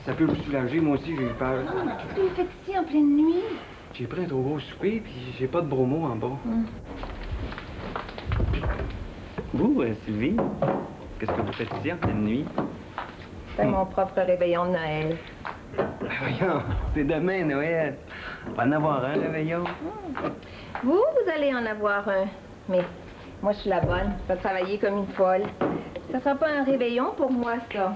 ça peut vous soulager. Moi aussi, j'ai eu peur. Qu'est-ce que vous faites ici en pleine nuit? J'ai pris un trop gros souper, puis j'ai pas de bromo en bas. Vous, Sylvie, qu'est-ce que vous faites ici en pleine nuit? C'est mon propre réveillon de Noël. Ben voyons, c'est demain, Noël. On va en avoir un, réveillon. Vous allez en avoir un. Mais moi, je suis la bonne. Je vais travailler comme une folle. Ça sera pas un réveillon pour moi, ça.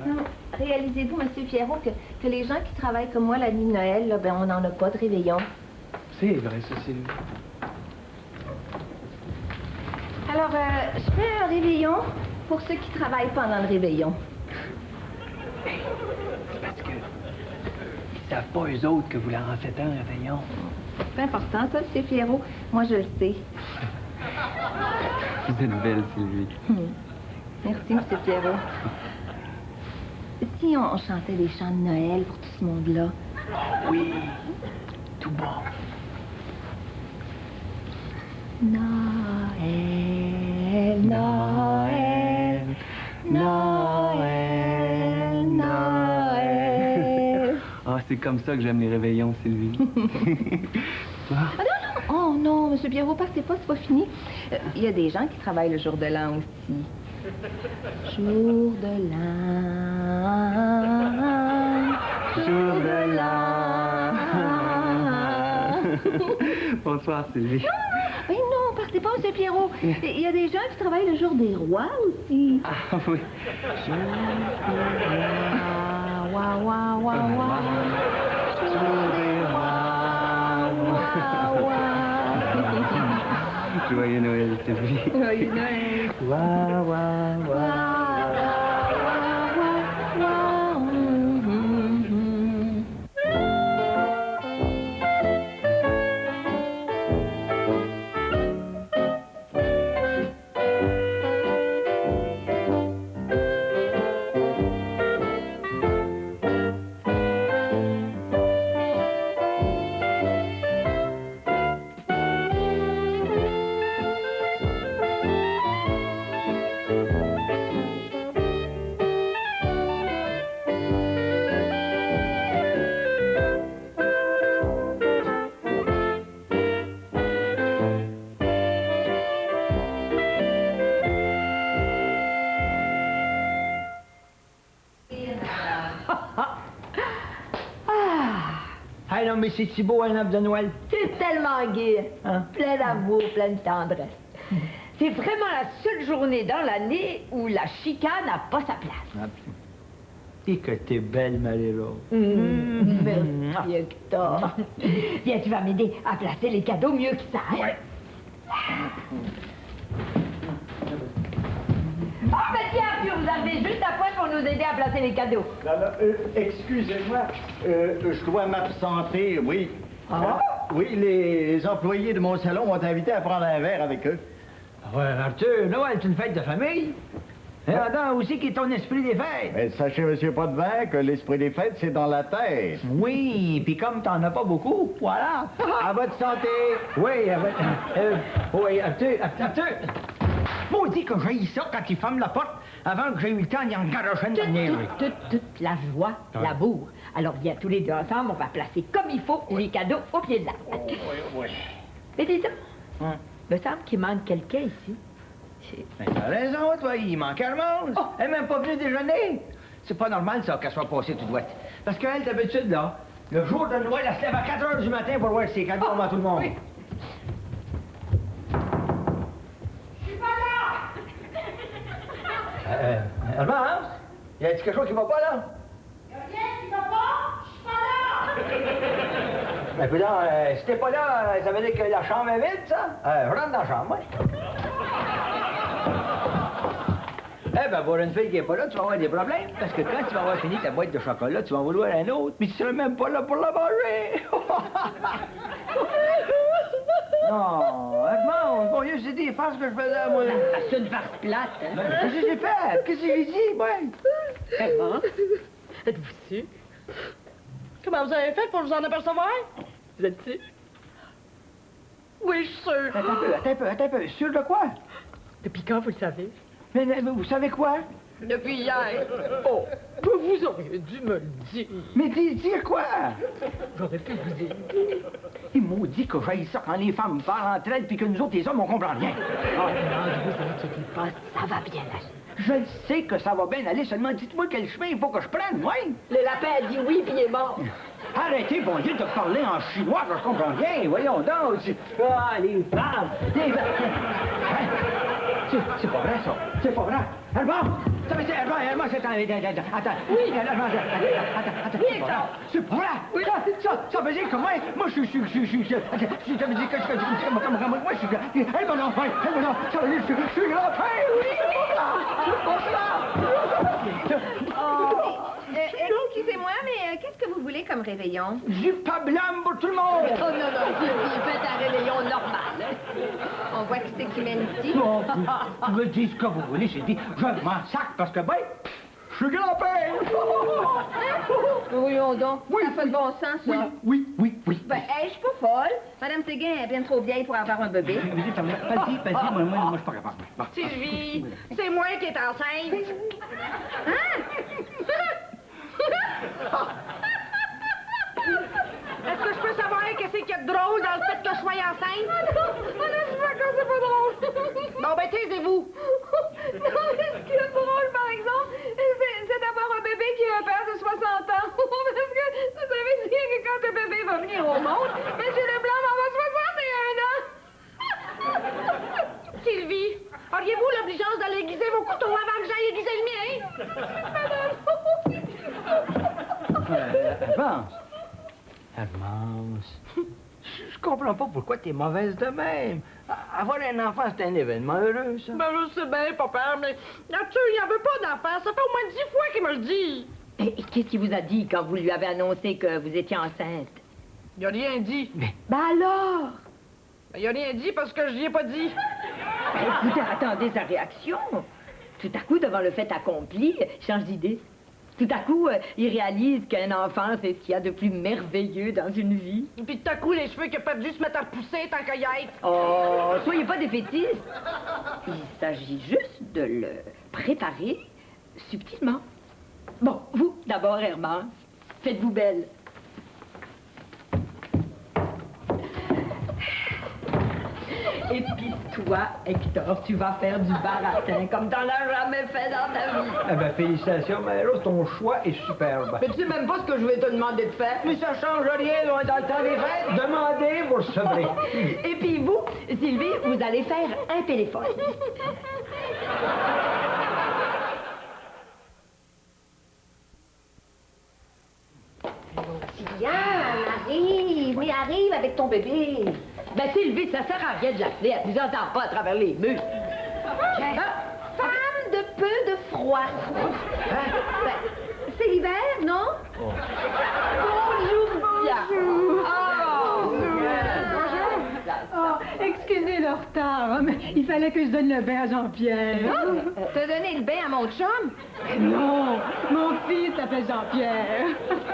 Non. Réalisez-vous, M. Pierrot, que les gens qui travaillent comme moi la nuit de Noël, là, ben, on n'en a pas de réveillon. C'est vrai, ça, Sylvie. Alors, je fais un réveillon pour ceux qui travaillent pendant le réveillon. C'est parce que ils savent pas, eux autres, que vous leur en faites un réveillon. C'est important, ça, M. Pierrot. Moi, je le sais. Vous êtes belle, Sylvie. Merci, M. Pierrot. Si on chantait des chants de Noël pour tout ce monde-là. Oh oui, tout bon. Noël, Noël, Noël, Noël. Ah, c'est comme ça que j'aime les réveillons, Sylvie. Toi? Ah non, non. Oh non, M. Pierrot, partez pas, c'est pas fini. Il y a des gens qui travaillent le jour de l'an aussi. Jour de l'an, jour de l'an. Bonsoir, Sylvie. Oui, non, partez pas, M. Pierrot. Il y a des gens qui travaillent le jour des rois aussi. Ah oui. Jour des rois, wa, wa, wa, wa. Jour des rois, wa, wa. Joyeux Noël, Sylvie. Joyeux Noël. Wa, wa, wa. Hey, non, mais c'est-tu beau, un arbre de Noël? C'est tellement gai, Hein? plein d'amour, plein de tendresse. C'est vraiment la seule journée dans l'année où la chicane n'a pas sa place. Et que t'es belle, Marie-Rose. Merci, Hector. Viens, tu vas m'aider à placer les cadeaux mieux que ça. Hein? Ouais. Ah, mais tiens, puis vous arrivez juste à point pour nous aider à placer les cadeaux. Alors, excusez-moi, je dois m'absenter, oui. Ah? Oui, les employés de mon salon m'ont invité à prendre un verre avec eux. Ouais, Arthur, Noël, c'est une fête de famille. Et attends, aussi qui est ton esprit des fêtes. Mais sachez, monsieur Potvin, que l'esprit des fêtes, c'est dans la tête. Oui, puis comme t'en as pas beaucoup, voilà. À votre santé! Oui, oui, Arthur. Maudit que j'haïs ça quand il ferme la porte avant que j'ai eu le temps d'y en garocher une dernière. Toute la joie, la bourre. Alors, viens, tous les deux ensemble, on va placer comme il faut les cadeaux au pied de l'arbre. Oui. Mais dis ça, me semble qu'il manque quelqu'un ici. Ben, t'as raison, toi, il manque à monde. Elle n'est même pas venue déjeuner. C'est pas normal, ça, qu'elle soit passée tout droite. Parce qu'elle, d'habitude, là, le jour de Noël, elle se lève à 4 heures du matin pour voir ses cadeaux avant tout le monde. Oui. Alphonse, y a-t-il quelque chose qui va pas, là? Y'a rien qui va pas? Je suis pas là! Ben, puis là, si t'es pas là, ça veut dire que la chambre est vide, ça? Je rentre dans la chambre, ouais. Eh ben, pour une fille qui est pas là, tu vas avoir des problèmes. Parce que quand tu vas avoir fini ta boîte de chocolat, tu vas en vouloir un autre, puis tu seras même pas là pour la manger. Non, Edmond, bon Dieu, c'est des farces que je faisais à moi. C'est une farce plate, hein? Ben, qu'est-ce que j'ai fait? Qu'est-ce que j'ai dit, moi? Edmond, êtes-vous ici? Comment vous avez fait pour vous en apercevoir? Vous êtes ici? Oui, je suis sûre. Attends un peu. Sûr de quoi? Depuis quand vous le savez? Mais vous savez quoi? Depuis hier. Oh, vous auriez dû me le dire. Mais dire quoi? J'aurais pu vous dire. Il maudit que j'aille ça quand les femmes parlent entre elles puis que nous autres, les hommes, on comprend rien. Ne vous inquiétez pas, ça va bien aller. Je le sais que ça va bien aller, seulement dites-moi quel chemin il faut que je prenne, oui? Le lapin a dit oui, puis il est mort. Arrêtez, bon Dieu, de parler en chinois, que je comprends rien. Voyons donc. Ah, les femmes! Hein? C'est pas vrai, ça. C'est pas vrai. Herman! Ça veut dire, Herman, c'est... Attends. Oui, Herman, attends. Oui, Hector. C'est pas vrai. Oui. Ça veut dire que moi, je suis... Ça veut dire que moi, je suis... Herman, non, ça veut dire que je suis grand-père. C'est pas ça. Excusez-moi, mais qu'est-ce que vous voulez comme réveillon? Du pas blanc pour tout le monde. Oh non, Sylvie, faites un réveillon normal. On voit que c'est humanity. Non, vous me dites ce que vous voulez, j'ai dit, je m'en sac parce que, ben, je suis grand-père. Voyons donc, ça fait de bon sens, ça. Oui. Ben, hey, je suis pas folle. Madame Séguin est bien trop vieille pour avoir un bébé. Vas-y, moi, je suis pas capable. Bon. Sylvie, c'est moi qui est enceinte. Est-ce que je peux savoir qu'est-ce qu'il y a de drôle dans le fait que je sois enceinte? C'est pas drôle. Bon, ben, taisez-vous. Non, mais ce qui est drôle, par exemple, c'est d'avoir un bébé qui est un père de 60 ans. Parce que ça veut dire que quand le bébé va venir au monde, M. Leblanc va avoir 61 ans. Sylvie, auriez-vous l'obligeance d'aller aiguiser vos couteaux avant que j'aille aiguiser le mien? Hermance, je comprends pas pourquoi t'es mauvaise de même. Avoir un enfant, c'est un événement heureux, ça. Ben, je sais bien, papa, mais Arthur, il n'en veut pas d'enfant. Ça fait au moins 10 fois qu'il me le dit. Et qu'est-ce qu'il vous a dit quand vous lui avez annoncé que vous étiez enceinte? Il a rien dit. Ben alors? Ben, il a rien dit parce que je lui ai pas dit. Écoutez, attendez sa réaction. Tout à coup, devant le fait accompli, il change d'idée. Tout à coup, il réalise qu'un enfant, c'est ce qu'il y a de plus merveilleux dans une vie. Et puis tout à coup, les cheveux qu'il a perdu se mettent à pousser tant qu'à y être. Oh, soyez pas défaitistes. Il s'agit juste de le préparer subtilement. Bon, vous, d'abord, Hermance, faites-vous belle. Et puis toi, Hector, tu vas faire du baratin comme t'en as jamais fait dans ta vie. Eh ben, félicitations, Mère, ton choix est superbe. Mais tu sais même pas ce que je vais te demander de faire. Mais ça change rien, là, dans le temps des fêtes. Demandez, vous recevrez. Et puis vous, Sylvie, vous allez faire un téléphone. Arrive, mais arrive avec ton bébé. Ben Sylvie, ça sert à rien de l'appeler, elle vous entend pas à travers les murs. Femme de peu de froid. Ben, c'est l'hiver, non? Bonjour, bien. Excusez le retard, mais il fallait que je donne le bain à Jean-Pierre. T'as donné le bain à mon chum? Non, mon fils s'appelle Jean-Pierre.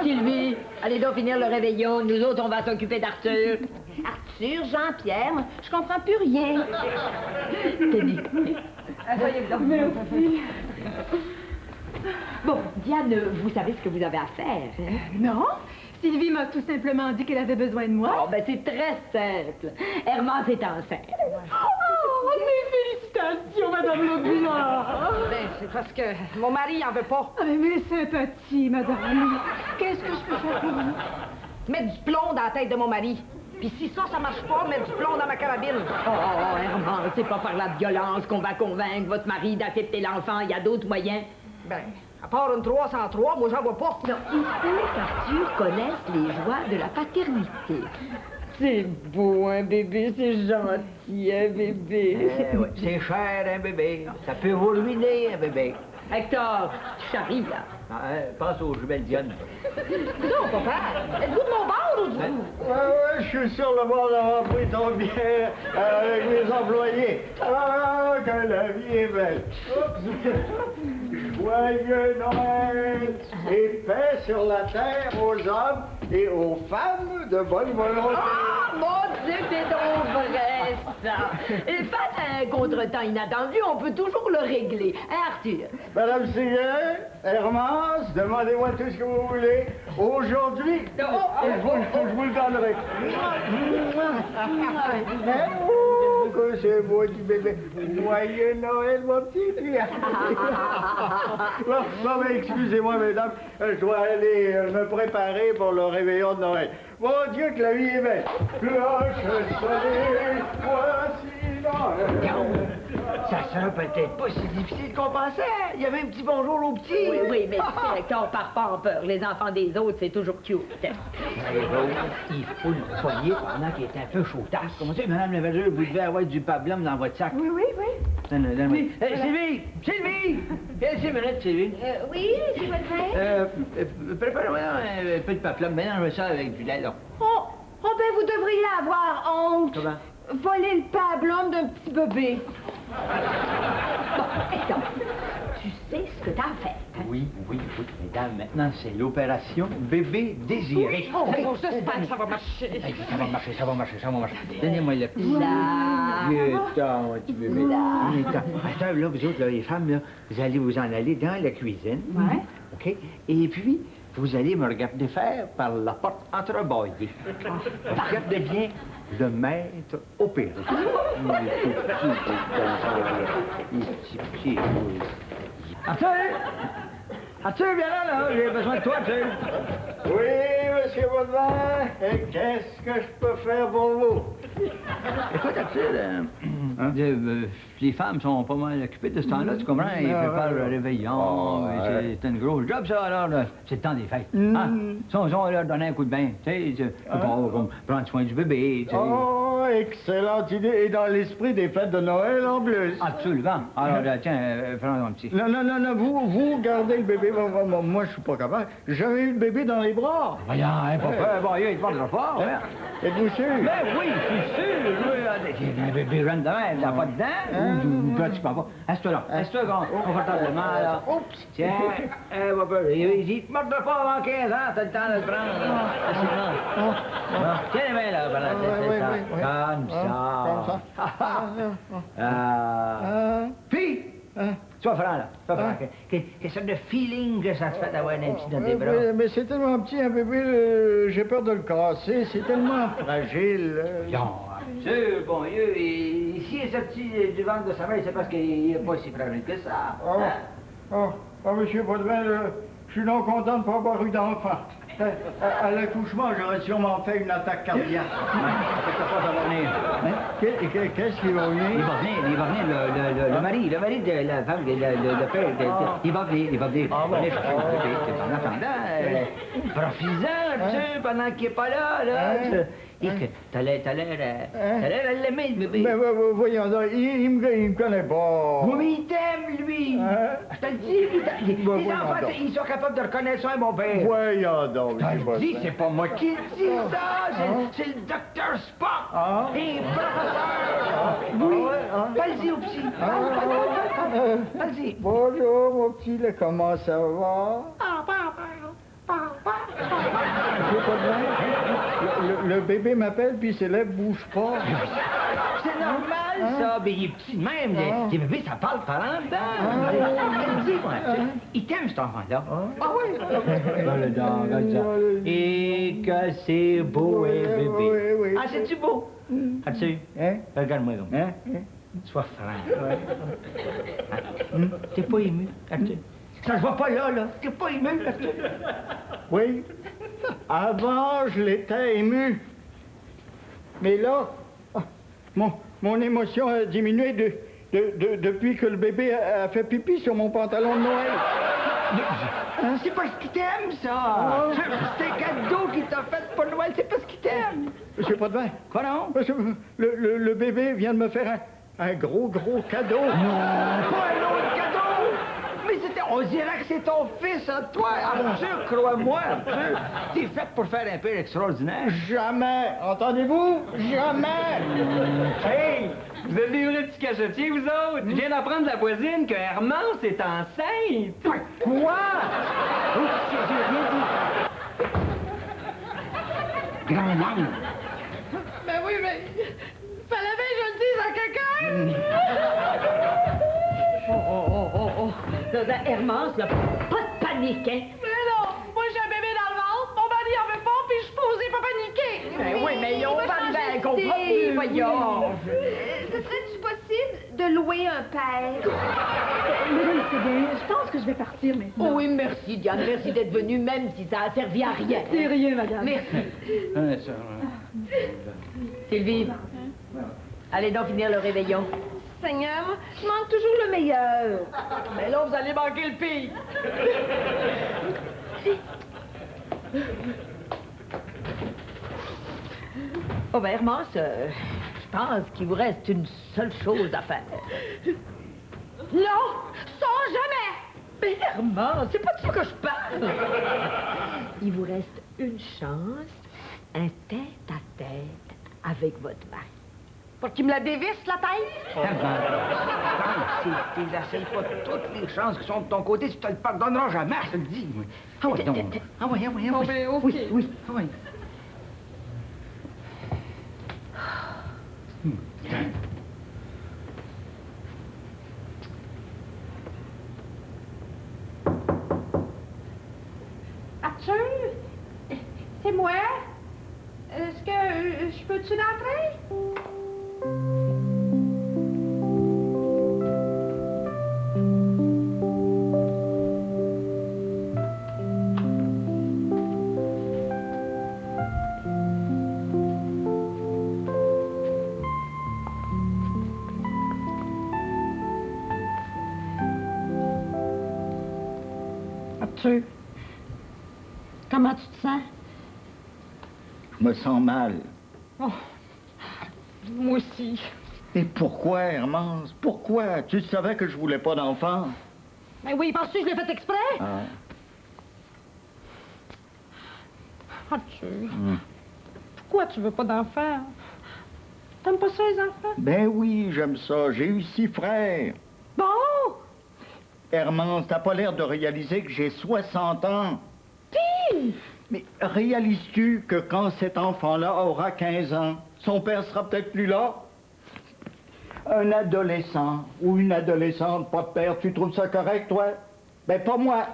Sylvie, allez donc finir le réveillon, nous autres on va s'occuper d'Arthur. Arthur, Jean-Pierre, moi, je comprends plus rien. Tenez. Soyez blanc. Merci. Bon, Diane, vous savez ce que vous avez à faire, hein? Non, Sylvie m'a tout simplement dit qu'elle avait besoin de moi. Oh, ben c'est très simple. Hermance est enceinte. Oh, mes félicitations, Madame Leblanc. Ben, c'est parce que mon mari en veut pas. Ah, mes sympathies, Madame. Qu'est-ce que je peux faire pour vous? Mettre du plomb dans la tête de mon mari. Puis si ça marche pas, mettre du plomb dans ma carabine. Oh, Hermance, c'est pas par la violence qu'on va convaincre votre mari d'accepter l'enfant. Il y a d'autres moyens. Ben, à part une 303, moi j'en vois pas. Non, il faut qu'Arthur connaisse les joies de la paternité. C'est beau, un bébé, c'est gentil, un bébé. Ouais, c'est cher, un bébé. Ça peut vous ruiner, un bébé. Hector, tu charries, là. Pense aux jumelles Dionne. Non, papa, êtes-vous de mon bord ou du coup? Ouais, je suis sur le bord d'avoir pris ton bien avec mes employés. Ah, que la vie est belle. Oups. Joyeux Noël et paix sur la terre aux hommes et aux femmes de bonne volonté. Ah, mon que c'est donc vrai, ça. Et face à un contretemps inattendu, on peut toujours le régler. Hein, Arthur? Madame Séguin, Hermance, demandez-moi tout ce que vous voulez. Aujourd'hui, je vous le donnerai. Oh, que c'est beau du bébé. Joyeux Noël, mon petit Pierre. Non, mais excusez-moi, mesdames, je dois aller me préparer pour le réveillon de Noël. Mon Dieu, que la vie est belle. Cloche sonnée, voici Noël. Ça sera peut-être pas si difficile qu'on pensait. Il y avait un petit bonjour au petit. Oui, mais directeur, part pas en peur. Les enfants des autres, c'est toujours cute. Les autres, il faut le soigner pendant qu'il est un peu chaudasse. Comment ça, Madame Lavageur, vous devez avoir du pablum dans votre sac. Oui. Donne-moi. Sylvie! Viens 6 minutes, Sylvie. Oui, c'est votre frère? Prépare-moi un peu de pablum. Mélange ça avec du lait, là. Oh, ben vous devriez avoir honte. Comment? Voler le pablum d'un petit bébé. Bon, Hector, tu sais ce que t'as à faire. Hein? Oui, mesdames, maintenant, c'est l'opération bébé désiré. Oh, j'espère que ça va marcher. Hey, ça va marcher. Donnez-moi le petit. Là. Viens-t'en, mon petit bébé. Viens-t'en. Là, vous autres, là, les femmes, là, vous allez vous en aller dans la cuisine. Ouais. OK? Et puis, vous allez me regarder faire par la porte entrebâillée. Regardez bien le maître opéré. Il est petit. Arthur, viens là, j'ai besoin de toi, Arthur. Oui, monsieur Baudelaire, et qu'est-ce que je peux faire pour vous? Écoute, Arthur, les femmes sont pas mal occupées de ce temps-là, tu comprends? Ils préparent le réveillon, c'est une grosse job, ça, alors, là, c'est le temps des fêtes. Si on leur donner un coup de bain, tu sais, pour prendre soin du bébé, tu sais. Oh, excellente idée, et dans l'esprit des fêtes de Noël en plus. Absolument. Alors, tiens, prends un petit. Non, vous gardez le bébé, moi je suis pas capable. J'ai jamais eu le bébé dans les bras. Voyons, pas peur, bon, il ne parlera pas, ouais. Êtes-vous sûr? Ben oui, je suis sûr. Oui, un bébé jeune de même, il n'a pas de dents. Ou tu parles pas. Assieds-toi là. Assieds-toi confortablement, là. Oups! Tiens, va pas. Il ne mordra pas avant 15 ans, t'as le temps de le prendre. Facilement. Tiens les mains, là, voilà. Comme ça. Puis, sois franc, là. Sois franc. Quelle sorte de feeling que ça te fait d'avoir un petit dans tes bras? Mais c'est tellement petit, un bébé, j'ai peur de le casser. C'est tellement fragile. Non, Arthur, bon Dieu, et s'il est sorti du ventre de sa mère, c'est parce qu'il n'est pas si fragile que ça. Monsieur Baudelaire, je suis non content de ne pas avoir eu d'enfant. À l'accouchement, j'aurais sûrement fait une attaque cardiaque. Qu'est-ce qu'il va venir? Il va venir, le mari de la femme, le père, il va venir. Venez chercher le bébé. En attendant, profites-en, Arthur, pendant qu'il n'est pas là. Et que t'as l'air à l'aimer, le bébé. Mais voyons donc, il me connaît pas. Oui, mais il t'aime, lui. Je te le dis, les enfants, ils sont capables de reconnaître ça, mon père. Voyons donc, Je te le dis, c'est pas moi qui le dis, ça. C'est le docteur Spock. Et professeur. Oui. Vas-y au psy. Vas-y. Bonjour, mon petit, là, comment ça va? Le bébé m'appelle, puis ses lèvres bougent pas. C'est normal, ça. Mais il est petit de même. Les bébés, ça parle par en dedans. Dis-moi, il t'aime, cet enfant-là. Ah oui? Regarde ça. Et que c'est beau, un bébé. Oui. Ah, c'est-tu beau? As-tu? Regarde-moi donc. Sois franc. T'es pas ému, Arthur? Ça se voit pas là. T'es pas ému, Arthur? Oui. Avant, je l'étais ému. Mais là, mon émotion a diminué depuis que le bébé a fait pipi sur mon pantalon de Noël. C'est parce qu'il t'aime, ça! C'est un cadeau qu'il t'a fait pour Noël, c'est parce qu'il t'aime! Monsieur Potvin. Quoi non? Parce que le bébé vient de me faire un gros cadeau. Non, pas un autre cadeau! Mais on dirait que c'est ton fils, hein, toi! Arthur, crois-moi, Arthur! T'es fait pour faire un père extraordinaire! Jamais! Entendez-vous? Jamais! Hey! Vous êtes des vrais petits cachetiers, vous autres! Je viens d'apprendre de la voisine que Hermance est enceinte! Quoi? J'ai rien dit. Grand homme! Mais oui, mais... Fallait bien que je le dise à quelqu'un! Oh. Là, Hermance, là, pas de panique, hein? Mais non! Moi, j'ai un bébé dans le ventre, mon mari en veut pas, puis je suis posée pas paniquer! Ben oui, mais on va arriver à un Écoutez, compromis, voyons. Ce serait-tu possible de louer un père? Madame Séguin, je pense que je vais partir maintenant. Oh oui, merci, Diane. Merci d'être venue, même si ça a servi à rien. C'est rien, madame. Merci. Sylvie, allez donc finir le réveillon. Seigneur, je manque toujours le meilleur. Mais là, vous allez manquer le pire! Oh, ben, Hermance, je pense qu'il vous reste une seule chose à faire. Non! Ça, jamais! Mais Hermance, c'est pas de ça que je parle. Il vous reste une chance, un tête-à-tête avec votre mari. Pour qu'il me la dévisse, la tête? C'est la seule fois toutes les chances qui sont de ton côté, tu te le pardonneras jamais, je te le dis. Ah ouais, donc. Ah ouais. Bon, ben, OK. Oui, ah ouais. Arthur? C'est moi? Est-ce que je peux-tu l'entrer? Arthur, comment tu te sens? Je me sens mal. Oh, moi aussi. Et pourquoi, Hermance? Pourquoi? Tu savais que je voulais pas d'enfant? Ben oui, penses-tu que je l'ai fait exprès? Ah. Arthur, pourquoi tu veux pas d'enfants? T'aimes pas ça, les enfants? Ben oui, j'aime ça. J'ai eu 6 frères. Bon! Hermance, t'as pas l'air de réaliser que j'ai 60 ans. Pis! Mais réalises-tu que quand cet enfant-là aura 15 ans, son père sera peut-être plus là? Un adolescent ou une adolescente, pas de père, tu trouves ça correct, toi? Ben, pas moi.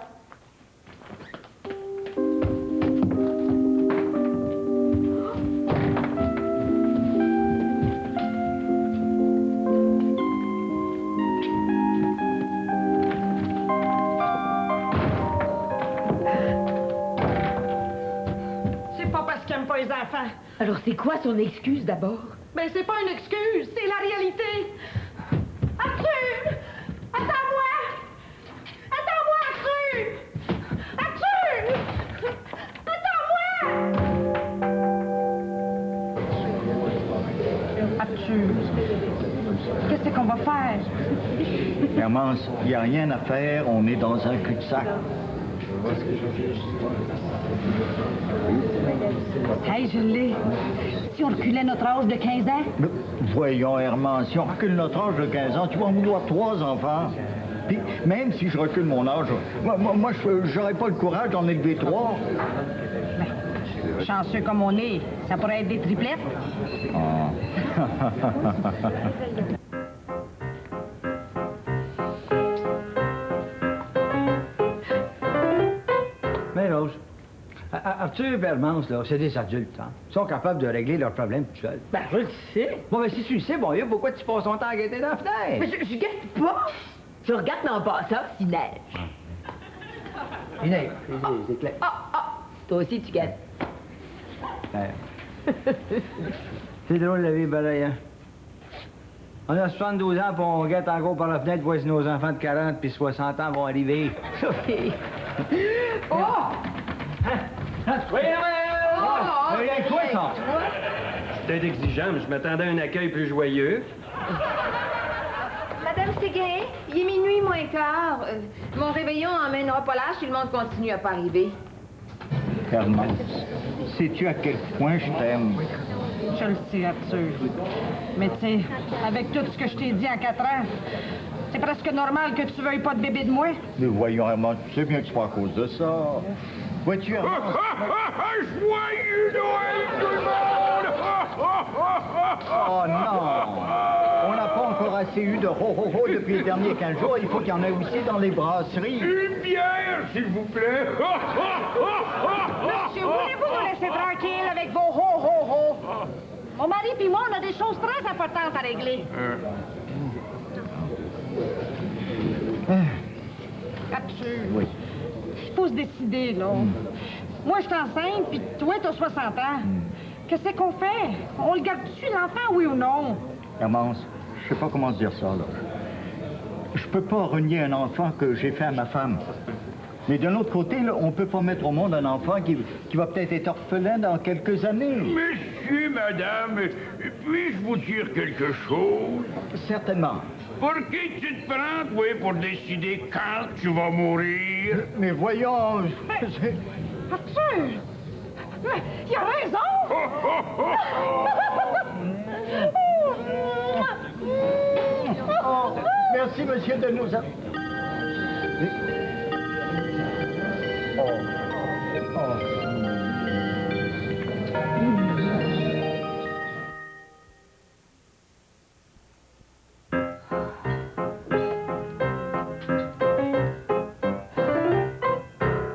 C'est pas parce qu'il aime pas les enfants. Alors, c'est quoi son excuse d'abord? Ben, c'est pas une excuse, c'est la réalité. Arthur! Attends-moi! Attends-moi, Arthur! Arthur! Attends-moi! Arthur, qu'est-ce qu'on va faire? Hermance, il n'y a rien à faire, on est dans un cul-de-sac. Hey, je l'ai. Si on reculait notre âge de 15 ans? Mais voyons, Hermance, si on recule notre âge de 15 ans, tu vas en vouloir 3 enfants. Puis, même si je recule mon âge, moi j'aurais pas le courage d'en élever 3. Chanceux comme on est, ça pourrait être des triplettes. Mais Rose, Arthur et Hermance, là, c'est des adultes, hein. Ils sont capables de régler leurs problèmes tout seuls. Ben, je le sais. Bon, mais si tu le sais, bon, pourquoi tu passes ton temps à guetter dans la fenêtre? Mais je guette pas. Je regarde dans le passant s'il neige. Il neige, c'est clair. Toi aussi, tu guettes. Ouais. C'est drôle la vie, pareil, hein. On a 72 ans, puis on guette encore par la fenêtre, voir si nos enfants de 40 puis 60 ans vont arriver. Oui. Oh! Oui, rien que toi, ça! C'est peut-être exigeant, mais je m'attendais à un accueil plus joyeux. Madame Séguin, il est minuit moins quart. Mon réveillon emmènera pas l'âge si le monde continue à pas arriver. Hermance, sais-tu à quel point je t'aime? Je le sais, Arthur. Mais tu sais, avec tout ce que je t'ai dit à 4 ans, c'est presque normal que tu veuilles pas de bébé de moi. Mais voyons, Hermance, tu sais bien que c'est pas à cause de ça. Vois-tu, Hermance? Joyeux Noël, tout le monde! Oh non! On n'a pas encore assez eu de ho-ho-ho depuis les derniers 15 jours. Il faut qu'il y en ait aussi dans les brasseries. Une bière, s'il vous plaît. Monsieur, voulez-vous nous laisser tranquille avec vos ho-ho-ho? Mon mari puis moi, on a des choses très importantes à régler. Arthur. Oui. Il faut se décider, là. Moi, je suis enceinte, puis toi, t'as 60 ans. Qu'est-ce qu'on fait? On le garde-tu, l'enfant, oui ou non? Hermance, je sais pas comment dire ça, là. Je peux pas renier un enfant que j'ai fait à ma femme. Mais d'un autre côté, là, on peut pas mettre au monde un enfant qui va peut-être être orphelin dans quelques années. Monsieur, madame, puis-je vous dire quelque chose? Certainement. Pour qui tu te prends, toi, pour décider quand tu vas mourir? Mais voyons... Arthur! Mais il a raison! Oh, merci, monsieur, de nous...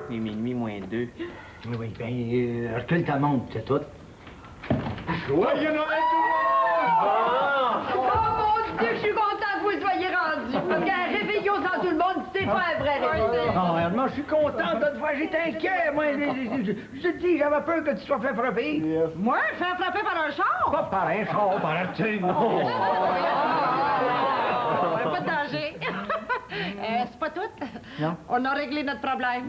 Il est minuit moins 2. Oui, bien, recule ta montre, c'est tout. Joyeux Noël, tout le monde! Oh mon Dieu, je suis content que vous soyez rendus. Parce qu'un réveillon sans tout le monde, c'est pas un vrai réveillon. Oh, Herman, je suis content de te voir. J'étais inquiet. Moi, je te dis, j'avais peur que tu sois fait frapper. Moi, faire frapper par un char? Pas par un char, par un tube. Pas de danger. C'est pas tout. Non. On a réglé notre problème.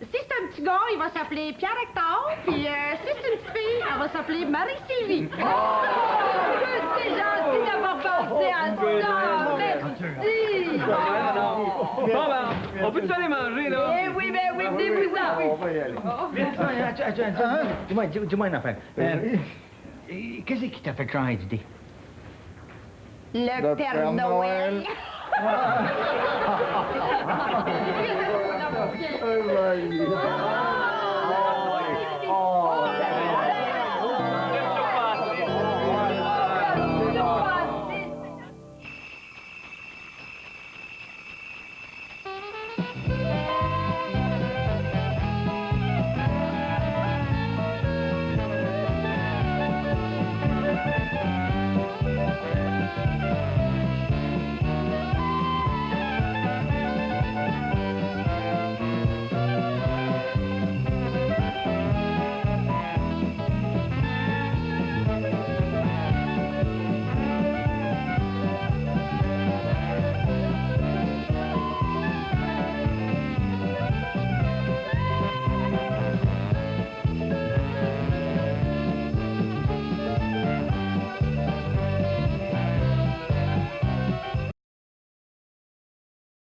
Si c'est un petit gars, il va s'appeler Pierre-Hector. Puis si c'est une petite fille, elle va s'appeler Marie-Sylvie. C'est gentil d'avoir pensé à ça. Merci. Bon, ben, on peut-tu aller manger, là? Eh oui, ben oui, venez-vous-en. On va y aller. Attends, dis-moi une affaire. Qu'est-ce qui t'a fait changer d'idée? Le Père Noël. Oh, my God.